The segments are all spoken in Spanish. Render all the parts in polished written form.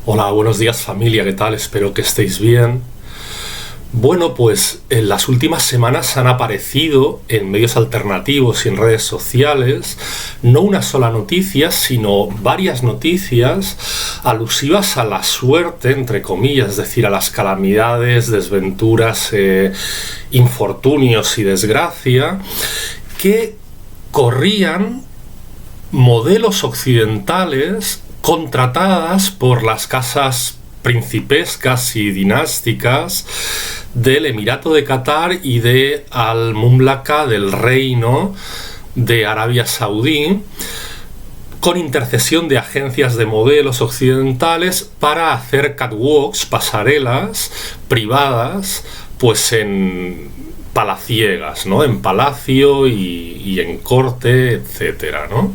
Hola, buenos días familia, ¿qué tal? Espero que estéis bien. Bueno, pues en las últimas semanas han aparecido en medios alternativos y en redes sociales no una sola noticia, sino varias noticias alusivas a la suerte, entre comillas, es decir, a las calamidades, desventuras, infortunios y desgracia que corrían modelos occidentales contratadas por las casas principescas y dinásticas del Emirato de Qatar y de Al-Mamlaka, del Reino de Arabia Saudí, con intercesión de agencias de modelos occidentales para hacer catwalks, pasarelas privadas, pues en palaciegas, ¿no? En palacio y en corte, etcétera, ¿no?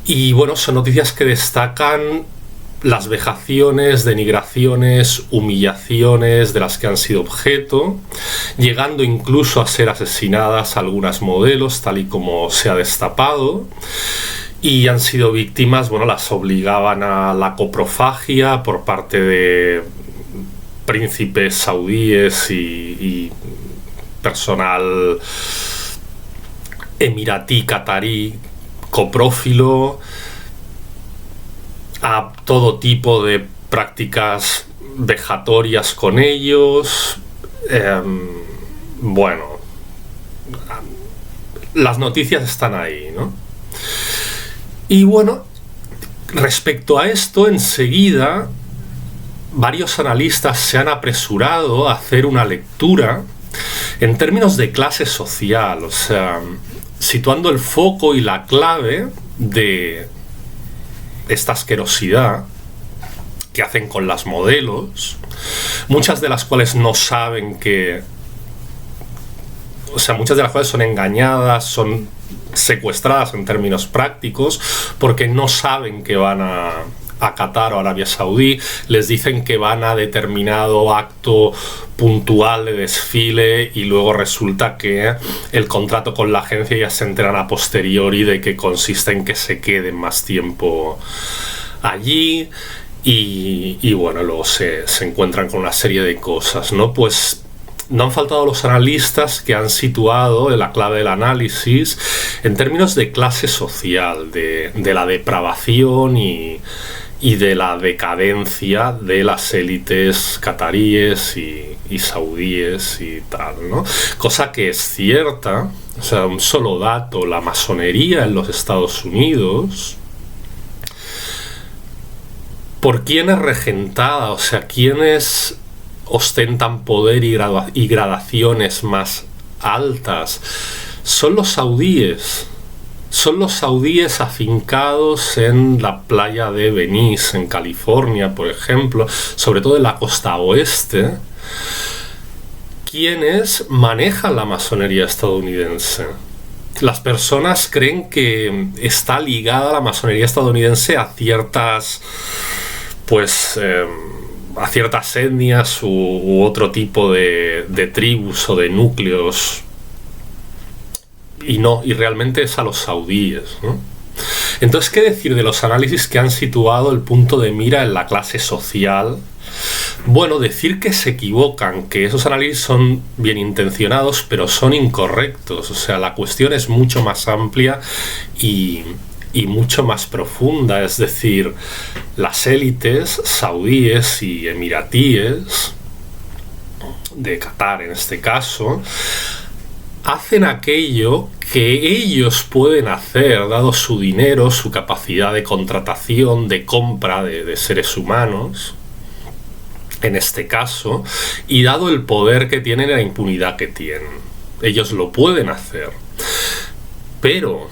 Y bueno, son noticias que destacan las vejaciones, denigraciones, humillaciones de las que han sido objeto, llegando incluso a ser asesinadas algunas modelos, tal y como se ha destapado, y han sido víctimas, bueno, las obligaban a la coprofagia por parte de príncipes saudíes y personal emiratí, catarí, coprófilo, a todo tipo de prácticas vejatorias con ellos. Bueno, las noticias están ahí, ¿no? Y bueno, respecto a esto, enseguida varios analistas se han apresurado a hacer una lectura en términos de clase social, o sea, situando el foco y la clave de esta asquerosidad que hacen con las modelos, muchas de las cuales no saben que... O sea, muchas de las cuales son engañadas, son secuestradas en términos prácticos, porque no saben que van a Qatar o Arabia Saudí, les dicen que van a determinado acto puntual de desfile y luego resulta que el contrato con la agencia ya se enteran a posteriori de que consiste en que se queden más tiempo allí y bueno, luego se encuentran con una serie de cosas, ¿no? Pues no han faltado los analistas que han situado la clave del análisis en términos de clase social, de la depravación y de la decadencia de las élites cataríes y saudíes y tal, ¿no? Cosa que es cierta, o sea, un solo dato: la masonería en los Estados Unidos, ¿por quién es regentada? O sea, ¿quiénes ostentan poder y gradaciones más altas? Son los saudíes. Son los saudíes afincados en la playa de Venice, en California, por ejemplo, sobre todo en la costa oeste, quienes manejan la masonería estadounidense. Las personas creen que está ligada la masonería estadounidense a ciertas, pues, a ciertas etnias u otro tipo de tribus o de núcleos. Y no, y realmente es a los saudíes, ¿no? Entonces, ¿qué decir de los análisis que han situado el punto de mira en la clase social? Bueno, decir que se equivocan, que esos análisis son bien intencionados, pero son incorrectos. O sea, la cuestión es mucho más amplia y mucho más profunda. Es decir, las élites saudíes y emiratíes, de Qatar en este caso, hacen aquello que ellos pueden hacer, dado su dinero, su capacidad de contratación, de compra de seres humanos, en este caso, y dado el poder que tienen y la impunidad que tienen. Ellos lo pueden hacer. Pero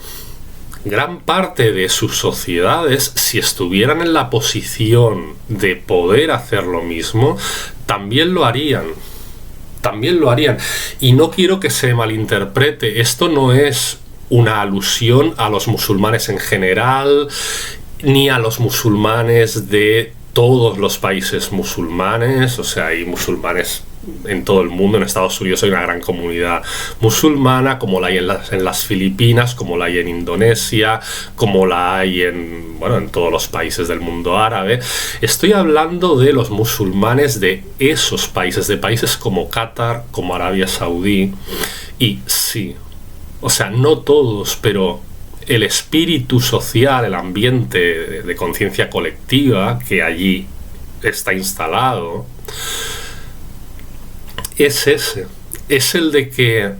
gran parte de sus sociedades, si estuvieran en la posición de poder hacer lo mismo, también lo harían. También lo harían. Y no quiero que se malinterprete. Esto no es una alusión a los musulmanes en general, ni a los musulmanes de todos los países musulmanes. O sea, hay musulmanes en todo el mundo. En Estados Unidos hay una gran comunidad musulmana, como la hay en las Filipinas, como la hay en Indonesia, como la hay en todos los países del mundo árabe. Estoy hablando de los musulmanes de esos países, de países como Qatar, como Arabia Saudí. Y sí, o sea, no todos, pero el espíritu social, el ambiente de conciencia colectiva que allí está instalado, es ese. Es el de que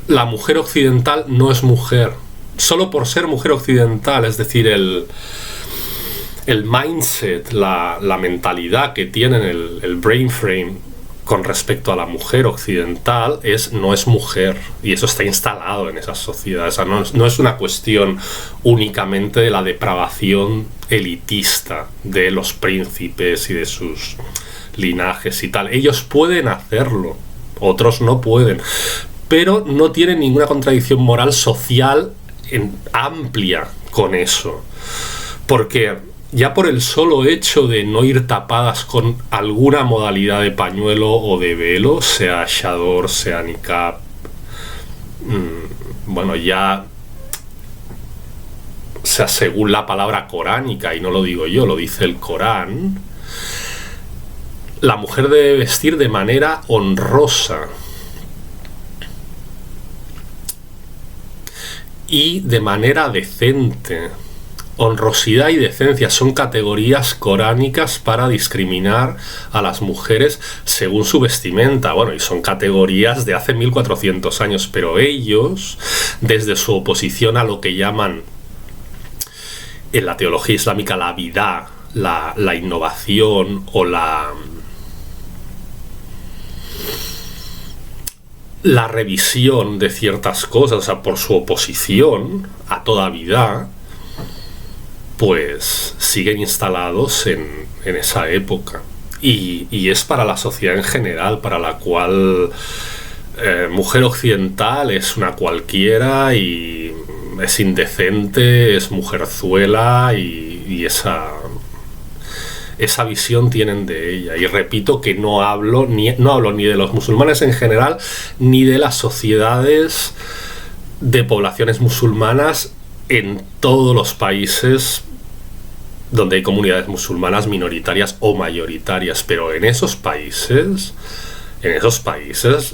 la mujer occidental no es mujer. Solo por ser mujer occidental, es decir, el mindset, la mentalidad que tienen, el brain frame con respecto a la mujer occidental no es mujer, y eso está instalado en esas sociedades. O sea, no es una cuestión únicamente de la depravación elitista de los príncipes y de sus linajes y tal. Ellos pueden hacerlo, otros no pueden, pero no tienen ninguna contradicción moral social amplia con eso, porque ya por el solo hecho de no ir tapadas con alguna modalidad de pañuelo o de velo, sea chador, sea niqab, ya, o sea, según la palabra coránica, y no lo digo yo, lo dice el Corán, la mujer debe vestir de manera honrosa y de manera decente. Honrosidad y decencia son categorías coránicas para discriminar a las mujeres según su vestimenta. Bueno, y son categorías de hace 1400 años, pero ellos, desde su oposición a lo que llaman en la teología islámica la bidah, la innovación o la revisión de ciertas cosas, o sea, por su oposición a toda bidah, pues siguen instalados en esa época. Y es para la sociedad en general, para la cual mujer occidental es una cualquiera y es indecente, es mujerzuela, y esa visión tienen de ella. Y repito que no hablo ni de los musulmanes en general, ni de las sociedades de poblaciones musulmanas en todos los países donde hay comunidades musulmanas minoritarias o mayoritarias, pero en esos países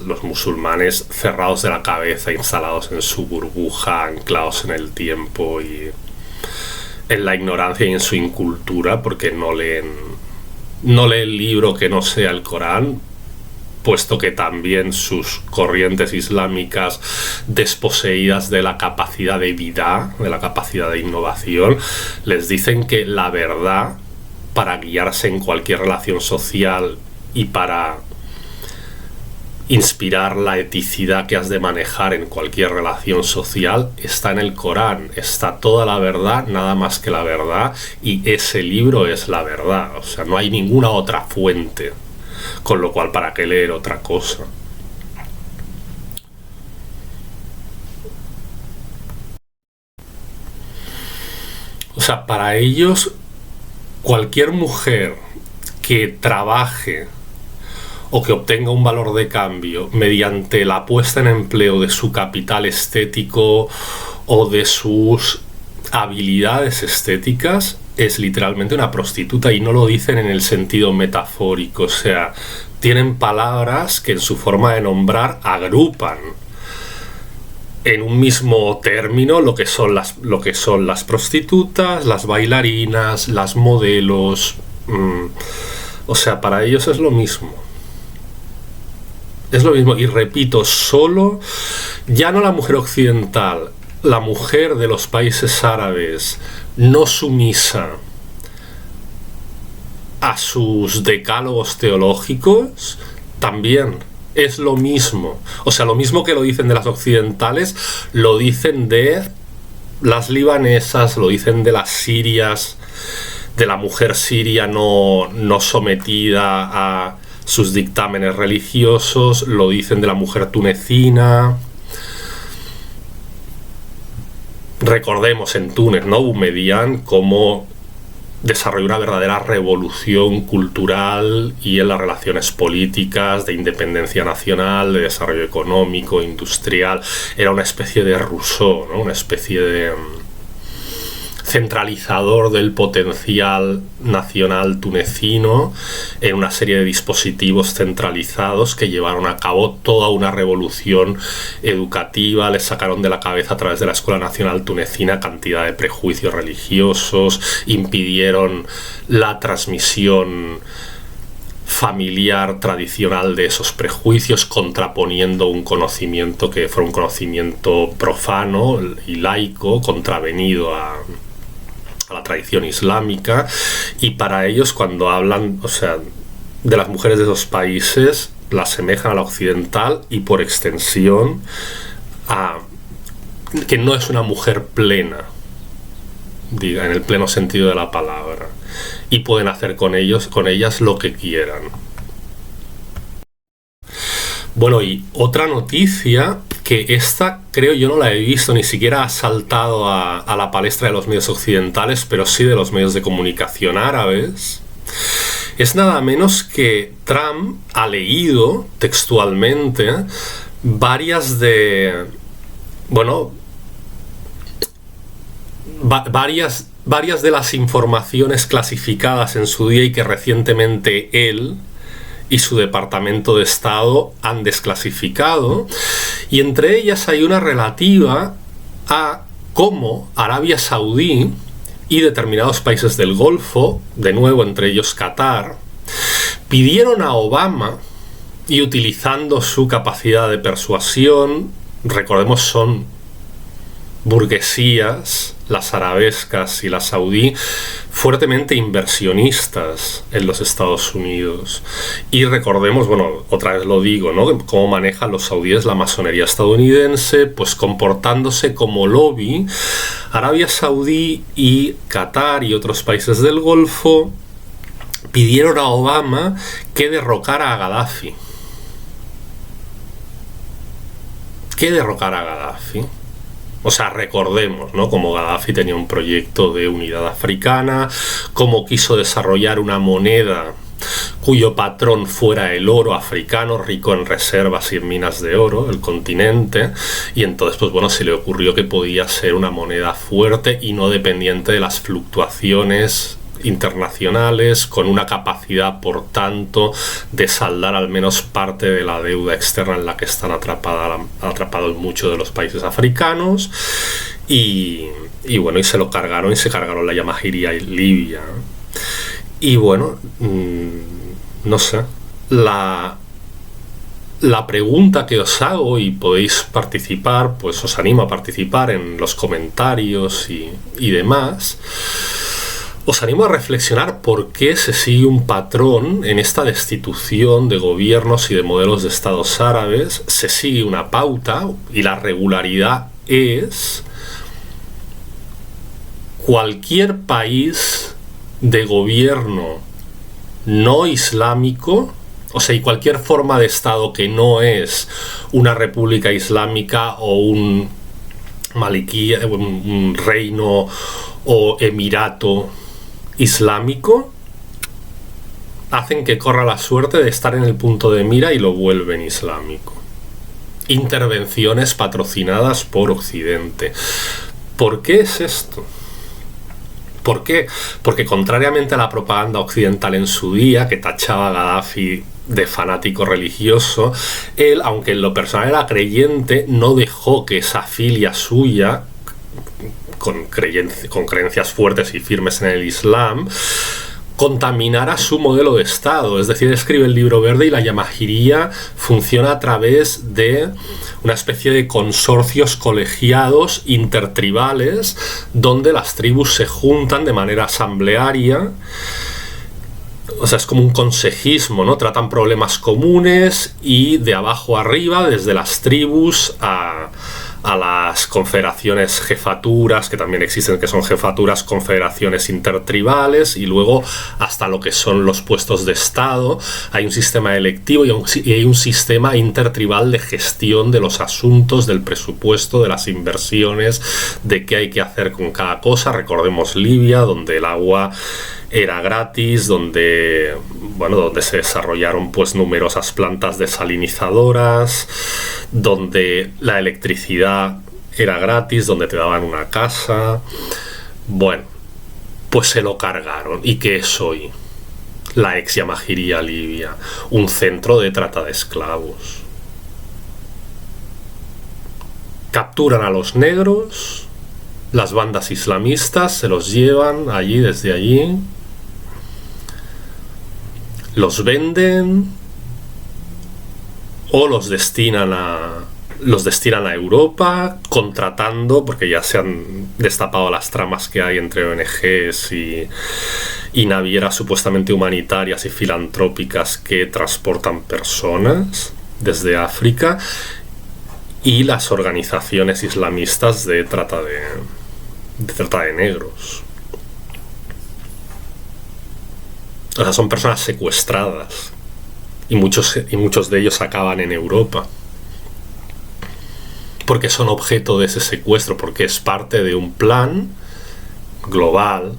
los musulmanes cerrados de la cabeza, instalados en su burbuja, anclados en el tiempo y en la ignorancia y en su incultura, porque no leen libro que no sea el Corán, puesto que también sus corrientes islámicas, desposeídas de la capacidad de bidah, de la capacidad de innovación, les dicen que la verdad, para guiarse en cualquier relación social y para inspirar la eticidad que has de manejar en cualquier relación social, está en el Corán. Está toda la verdad, nada más que la verdad, y ese libro es la verdad. O sea, no hay ninguna otra fuente, con lo cual, ¿para qué leer otra cosa? O sea, para ellos, cualquier mujer que trabaje o que obtenga un valor de cambio mediante la puesta en empleo de su capital estético o de sus habilidades estéticas es literalmente una prostituta, y no lo dicen en el sentido metafórico. O sea, tienen palabras que en su forma de nombrar agrupan en un mismo término lo que son las prostitutas, las bailarinas, las modelos. O sea, para ellos es lo mismo. Es lo mismo, y repito, solo, ya no la mujer occidental, la mujer de los países árabes, no sumisa a sus decálogos teológicos, también es lo mismo. O sea, lo mismo que lo dicen de las occidentales, lo dicen de las libanesas, lo dicen de las sirias, de la mujer siria no sometida a sus dictámenes religiosos, lo dicen de la mujer tunecina. Recordemos en Túnez, ¿no? Boumediene, como desarrolló una verdadera revolución cultural y en las relaciones políticas, de independencia nacional, de desarrollo económico, industrial. Era una especie de Rousseau, ¿no? Una especie de centralizador del potencial nacional tunecino en una serie de dispositivos centralizados que llevaron a cabo toda una revolución educativa. Les sacaron de la cabeza a través de la Escuela Nacional Tunecina cantidad de prejuicios religiosos, impidieron la transmisión familiar tradicional de esos prejuicios, contraponiendo un conocimiento que fuera un conocimiento profano y laico, contravenido a la tradición islámica. Y para ellos, cuando hablan, o sea, de las mujeres de esos países, la asemejan a la occidental y por extensión a que no es una mujer plena, diga, en el pleno sentido de la palabra, y pueden hacer con ellas lo que quieran. Bueno, y otra noticia, que esta creo yo no la he visto, ni siquiera ha saltado a la palestra de los medios occidentales, pero sí de los medios de comunicación árabes, es nada menos que Trump ha leído textualmente varias de las informaciones clasificadas en su día y que recientemente él y su Departamento de Estado han desclasificado, y entre ellas hay una relativa a cómo Arabia Saudí y determinados países del Golfo, de nuevo entre ellos Qatar, pidieron a Obama, y utilizando su capacidad de persuasión, recordemos son burguesías, las arabescas y las saudí, fuertemente inversionistas en los Estados Unidos. Y recordemos, bueno, otra vez lo digo, ¿no?, cómo manejan los saudíes la masonería estadounidense, pues comportándose como lobby. Arabia Saudí y Qatar y otros países del Golfo pidieron a Obama que derrocara a Gaddafi. O sea, recordemos, ¿no?, cómo Gaddafi tenía un proyecto de unidad africana, cómo quiso desarrollar una moneda cuyo patrón fuera el oro africano, rico en reservas y en minas de oro, el continente, y entonces, pues bueno, se le ocurrió que podía ser una moneda fuerte y no dependiente de las fluctuaciones internacionales, con una capacidad, por tanto, de saldar al menos parte de la deuda externa en la que están atrapados muchos de los países africanos. Y bueno, y se lo cargaron, y se cargaron la Yamahiría y Libia. Y bueno, no sé, la pregunta que os hago, y podéis participar, pues os animo a participar en los comentarios y demás. Os animo a reflexionar por qué se sigue un patrón en esta destitución de gobiernos y de modelos de estados árabes. Se sigue una pauta, y la regularidad es cualquier país de gobierno no islámico, o sea, y cualquier forma de estado que no es una república islámica o un maliquí, un reino o emirato islámico, hacen que corra la suerte de estar en el punto de mira y lo vuelven islámico. Intervenciones patrocinadas por Occidente. ¿Por qué es esto? ¿Por qué? Porque contrariamente a la propaganda occidental en su día, que tachaba a Gaddafi de fanático religioso, él, aunque en lo personal era creyente, no dejó que esa filia suya, con creencias fuertes y firmes en el Islam, contaminara su modelo de Estado. Es decir, escribe el Libro Verde, y la Yamahiría funciona a través de una especie de consorcios colegiados intertribales, donde las tribus se juntan de manera asamblearia. O sea, es como un consejismo, ¿no? Tratan problemas comunes y de abajo arriba, desde las tribus a a las confederaciones jefaturas, que también existen, que son jefaturas, confederaciones intertribales, y luego hasta lo que son los puestos de Estado. Hay un sistema electivo y hay un sistema intertribal de gestión de los asuntos, del presupuesto, de las inversiones, de qué hay que hacer con cada cosa. Recordemos Libia, donde el agua era gratis, donde se desarrollaron pues numerosas plantas desalinizadoras, donde la electricidad era gratis, donde te daban una casa. Bueno, pues se lo cargaron. ¿Y qué es hoy? La ex Yamahiria Libia, un centro de trata de esclavos. Capturan a los negros, las bandas islamistas se los llevan allí, desde allí, los venden o los destinan a Europa, contratando, porque ya se han destapado las tramas que hay entre ONGs y navieras supuestamente humanitarias y filantrópicas que transportan personas desde África, y las organizaciones islamistas de trata de negros. O sea, son personas secuestradas y muchos de ellos acaban en Europa porque son objeto de ese secuestro, porque es parte de un plan global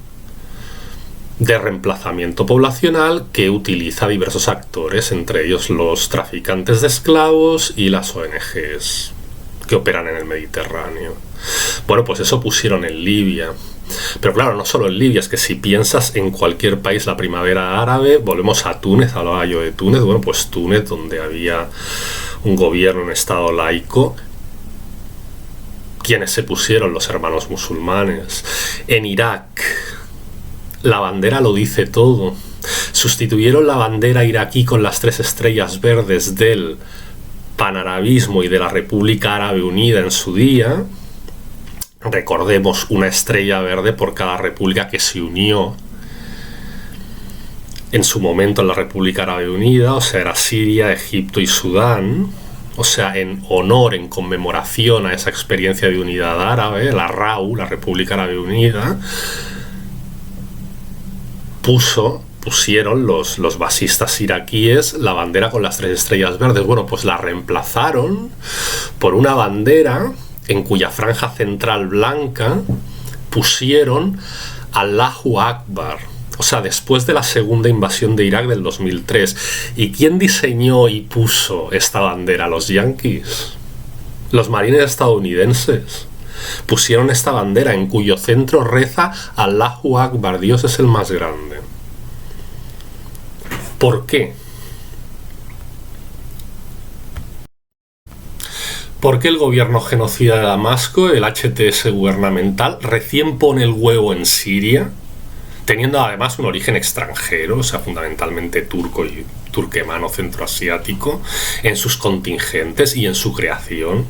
de reemplazamiento poblacional que utiliza diversos actores, entre ellos los traficantes de esclavos y las ONGs que operan en el Mediterráneo. Bueno, pues eso pusieron en Libia. Pero claro, no solo en Libia, es que si piensas en cualquier país, la primavera árabe, volvemos a Túnez, hablaba yo de Túnez, bueno, pues Túnez, donde había un gobierno, un estado laico, quienes se pusieron los hermanos musulmanes. En Irak, la bandera lo dice todo. Sustituyeron la bandera iraquí con las 3 estrellas verdes del panarabismo y de la República Árabe Unida en su día. Recordemos, una estrella verde por cada república que se unió en su momento en la República Árabe Unida, o sea, era Siria, Egipto y Sudán. O sea, en honor, en conmemoración a esa experiencia de unidad árabe, la RAU, la República Árabe Unida, pusieron los basistas iraquíes la bandera con las 3 estrellas verdes. Bueno, pues la reemplazaron por una bandera en cuya franja central blanca pusieron Allahu Akbar. O sea, después de la segunda invasión de Irak del 2003. ¿Y quién diseñó y puso esta bandera? Los yanquis. Los marines estadounidenses pusieron esta bandera en cuyo centro reza Allahu Akbar, Dios es el más grande. ¿Por qué? Porque el gobierno genocida de Damasco, el HTS gubernamental, recién pone el huevo en Siria, teniendo además un origen extranjero, o sea, fundamentalmente turco y turquemano centroasiático, en sus contingentes y en su creación.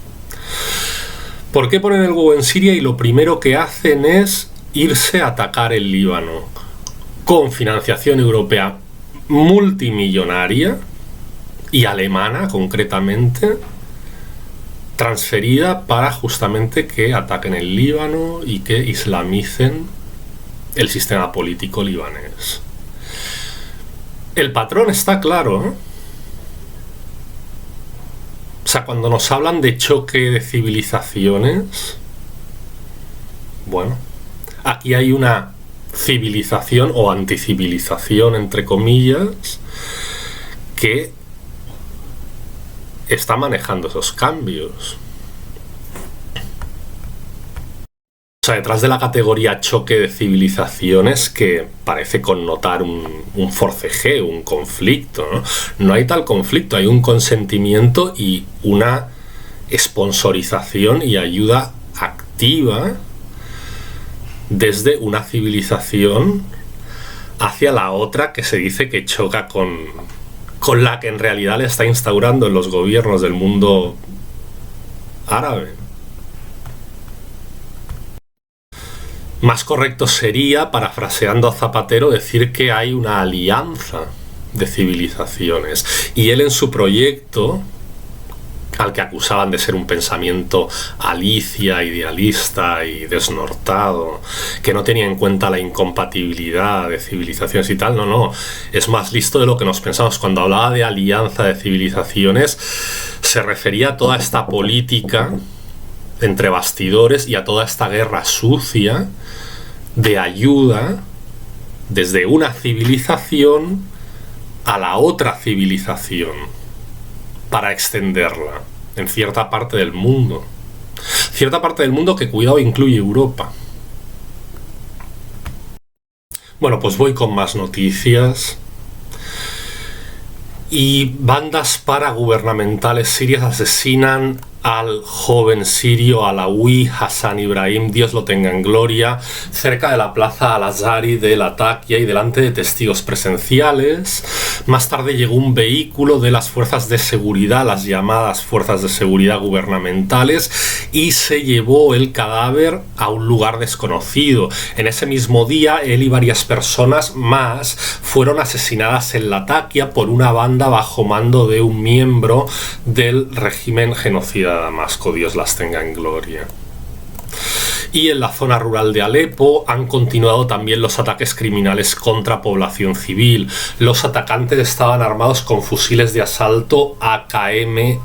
¿Por qué ponen el huevo en Siria? Y lo primero que hacen es irse a atacar el Líbano, con financiación europea multimillonaria y alemana concretamente, transferida para justamente que ataquen el Líbano y que islamicen el sistema político libanés. El patrón está claro, ¿eh? O sea, cuando nos hablan de choque de civilizaciones, bueno, aquí hay una civilización o anticivilización, entre comillas, que está manejando esos cambios. O sea, detrás de la categoría choque de civilizaciones, que parece connotar un forcejeo, un conflicto, ¿no? No hay tal conflicto, hay un consentimiento y una sponsorización y ayuda activa desde una civilización hacia la otra que se dice que choca con la que en realidad le está instaurando en los gobiernos del mundo árabe. Más correcto sería, parafraseando a Zapatero, decir que hay una alianza de civilizaciones. Y él en su proyecto al que acusaban de ser un pensamiento alicia, idealista y desnortado, que no tenía en cuenta la incompatibilidad de civilizaciones y tal. No, es más listo de lo que nos pensamos. Cuando hablaba de alianza de civilizaciones, se refería a toda esta política entre bastidores y a toda esta guerra sucia de ayuda desde una civilización a la otra civilización para extenderla en cierta parte del mundo. Cierta parte del mundo que, cuidado, incluye Europa. Bueno, pues voy con más noticias. Y bandas paragubernamentales sirias asesinan al joven sirio Alawi Hassan Ibrahim, Dios lo tenga en gloria, cerca de la plaza Al-Azhari de Latakia y delante de testigos presenciales. Más tarde llegó un vehículo de las fuerzas de seguridad, las llamadas fuerzas de seguridad gubernamentales, y se llevó el cadáver a un lugar desconocido. En ese mismo día, él y varias personas más fueron asesinadas en Latakia por una banda bajo mando de un miembro del régimen genocida de Damasco, Dios las tenga en gloria. Y en la zona rural de Alepo han continuado también los ataques criminales contra población civil. Los atacantes estaban armados con fusiles de asalto AKM-S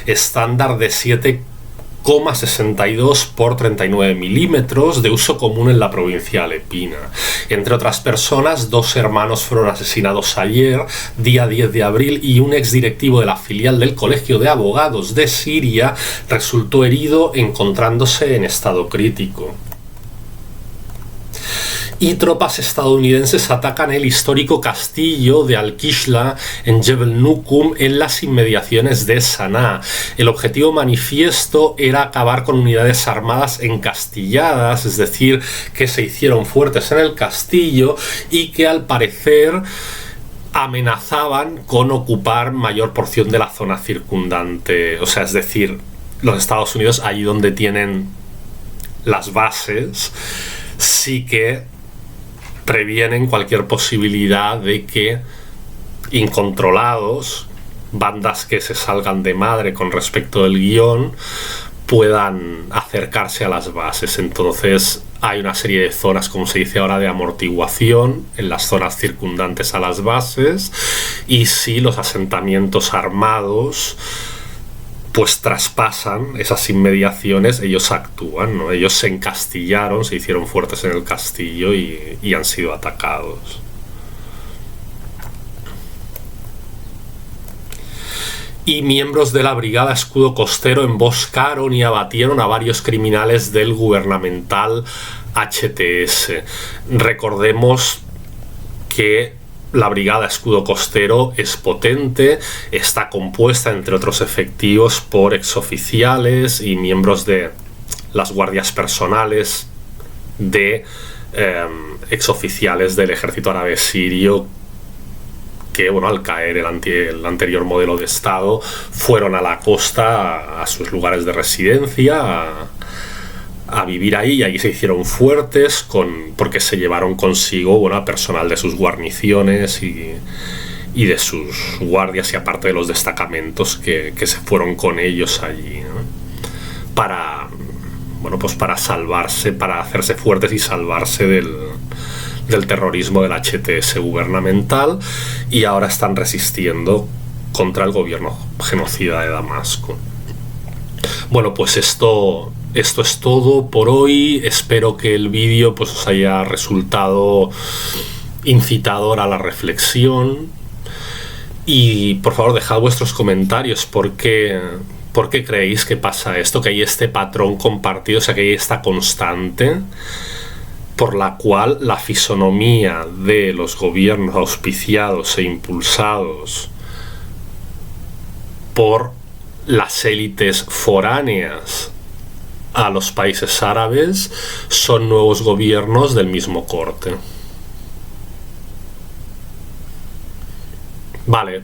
estándar de 7,62 por 39 milímetros de uso común en la provincia alepina. Entre otras personas, 2 hermanos fueron asesinados ayer, día 10 de abril, y un exdirectivo de la filial del Colegio de Abogados de Siria resultó herido encontrándose en estado crítico. Y tropas estadounidenses atacan el histórico castillo de Al-Kishla en Jebel Nukum en las inmediaciones de Saná. El objetivo manifiesto era acabar con unidades armadas encastilladas, es decir, que se hicieron fuertes en el castillo y que al parecer amenazaban con ocupar mayor porción de la zona circundante. O sea, es decir, los Estados Unidos, allí donde tienen las bases, sí que previenen cualquier posibilidad de que incontrolados, bandas que se salgan de madre con respecto del guión, puedan acercarse a las bases. Entonces hay una serie de zonas, como se dice ahora, de amortiguación en las zonas circundantes a las bases, y si los asentamientos armados pues traspasan esas inmediaciones, ellos actúan, ¿no? Ellos se encastillaron, se hicieron fuertes en el castillo y han sido atacados. Y miembros de la Brigada Escudo Costero emboscaron y abatieron a varios criminales del gubernamental HTS. Recordemos que la Brigada Escudo Costero es potente, está compuesta, entre otros efectivos, por exoficiales y miembros de las guardias personales de exoficiales del ejército árabe sirio que, bueno, al caer el anterior modelo de Estado, fueron a la costa, a sus lugares de residencia, a vivir ahí, y ahí se hicieron fuertes porque se llevaron consigo, bueno, a personal de sus guarniciones y de sus guardias, y aparte de los destacamentos que se fueron con ellos allí, ¿no? Para salvarse, para hacerse fuertes y salvarse del terrorismo del HTS gubernamental, y ahora están resistiendo contra el gobierno genocida de Damasco. Bueno, pues esto es todo por hoy. Espero que el vídeo pues os haya resultado incitador a la reflexión, y por favor dejad vuestros comentarios. ¿Por qué creéis que pasa esto? Que hay este patrón compartido, o sea, que hay esta constante por la cual la fisonomía de los gobiernos auspiciados e impulsados por las élites foráneas a los países árabes son nuevos gobiernos del mismo corte. Vale,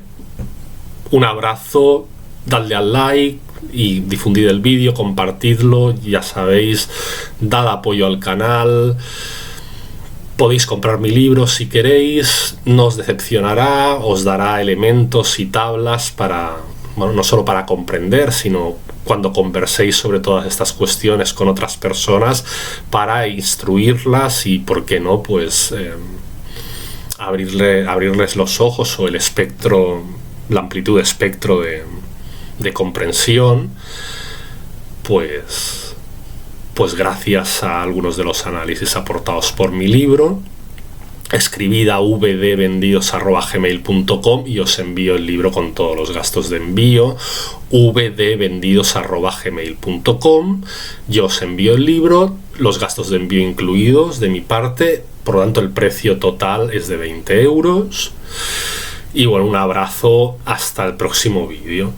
un abrazo, dadle al like y difundid el vídeo, compartidlo, ya sabéis, dad apoyo al canal. Podéis comprar mi libro si queréis, no os decepcionará, os dará elementos y tablas para bueno, no solo para comprender, sino cuando converséis sobre todas estas cuestiones con otras personas, para instruirlas y, por qué no, pues abrirles los ojos o el espectro, la amplitud de espectro de comprensión, pues gracias a algunos de los análisis aportados por mi libro. Escribid a vdvendidos@gmail.com y os envío el libro con todos los gastos de envío. vdvendidos@gmail.com. Yo os envío el libro, los gastos de envío incluidos de mi parte, por lo tanto el precio total es de 20 euros. Y bueno, un abrazo, hasta el próximo vídeo.